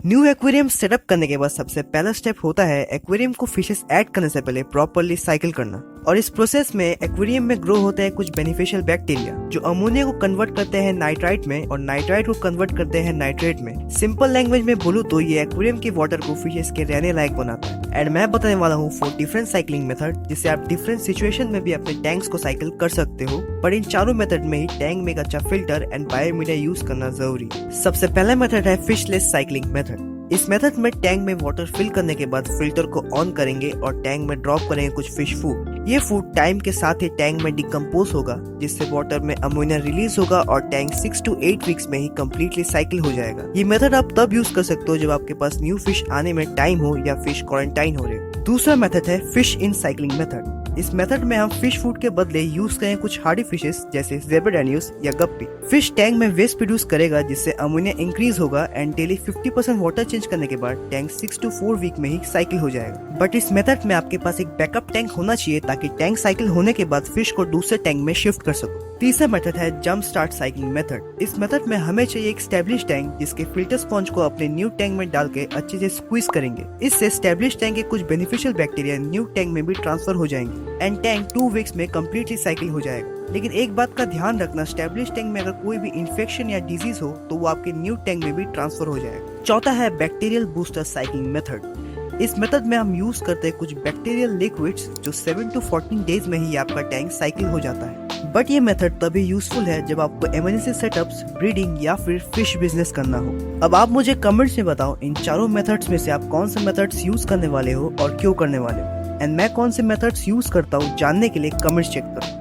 New aquarium setup करने के बाद सबसे पहला स्टेप होता है एक्वेरियम को फिशेस ऐड करने से पहले प्रॉपर्ली साइकिल करना। और इस प्रोसेस में एक्वेरियम में ग्रो होते हैं कुछ बेनिफिशियल बैक्टीरिया जो अमोनिया को कन्वर्ट करते हैं नाइट्राइट में और नाइट्राइट को कन्वर्ट करते हैं नाइट्रेट में। सिंपल लैंग्वेज में बोलूँ तो ये एक्वेरियम के वाटर को फिशेस के रहने लायक बनाता है। एंड मैं बताने वाला हूँ 4 डिफरेंट साइकिलिंग मेथड जिससे आप डिफरेंट सिचुएशन में भी अपने टैंक्स को साइकिल कर सकते हो। पर इन चारों मेथड में ही टैंक में एक अच्छा फिल्टर एंड बायोमीडिया यूज करना जरूरी है। सबसे पहला मेथड है फिशलेस साइकिलिंग मेथड। इस मेथड में टैंक में वाटर फिल करने के बाद फिल्टर को ऑन करेंगे और टैंक में ड्रॉप करेंगे कुछ फिश फूड। ये फूड टाइम के साथ ही टैंक में डिकम्पोज होगा जिससे वाटर में अमोनिया रिलीज होगा और टैंक 6 to 8 वीक्स में ही कम्प्लीटली साइकिल हो जाएगा। ये मेथड आप तब यूज कर सकते हो जब आपके पास न्यू फिश आने में टाइम हो या फिश क्वारंटाइन हो रहे। दूसरा मेथड है फिश इन साइकिलिंग मेथड। इस मेथड में हम फिश फूड के बदले यूज करें कुछ हार्डी फिशेस जैसे ज़ेब्राडानियस या गप्पी। फिश टैंक में वेस्ट प्रोड्यूस करेगा जिससे अमोनिया इंक्रीज होगा एंड डेली 50% वाटर चेंज करने के बाद टैंक 6 to 4 वीक में ही साइकिल हो जाएगा। बट इस मेथड में आपके पास एक बैकअप टैंक होना चाहिए ताकि टैंक साइकिल होने के बाद फिश को दूसरे टैंक में शिफ्ट कर सको। तीसरा मेथड है जंप स्टार्ट साइकिलिंग मेथड। इस मेथड में हमें चाहिए एक स्टैब्लिश टैंक जिसके फिल्टर स्पॉन्ज को अपने न्यू टैंक में डाल के अच्छे से स्क्वीज करेंगे। इससे स्टैब्लिश टैंक के कुछ बेनिफिशियल बैक्टीरिया न्यू टैंक में भी ट्रांसफर हो जाएंगे एंड टैंक 2 वीक्स में कम्प्लीटली साइकिल हो जाएगा। लेकिन एक बात का ध्यान रखना, स्टैब्लिश टैंक में अगर कोई भी इन्फेक्शन या डिजीज हो तो वो आपके न्यू टैंक में भी ट्रांसफर हो जाएगा। चौथा है बैक्टीरियल बूस्टर साइकिलिंग मेथड। इस मेथड में हम यूज करते हैं कुछ बैक्टीरियल लिक्विड्स जो 7 to 14 डेज में ही आपका टैंक साइकिल हो जाता है। बट ये मेथड तभी यूजफुल है जब आपको इमरजेंसी सेटअप्स, ब्रीडिंग या फिर फिश बिजनेस करना हो। अब आप मुझे कमेंट्स में बताओ इन चारों मेथड्स में से आप कौन से मेथड्स यूज करने वाले हो और क्यों करने वाले हो। एंड मैं कौन से मेथड्स यूज करता हूँ जानने के लिए कमेंट्स चेक करो।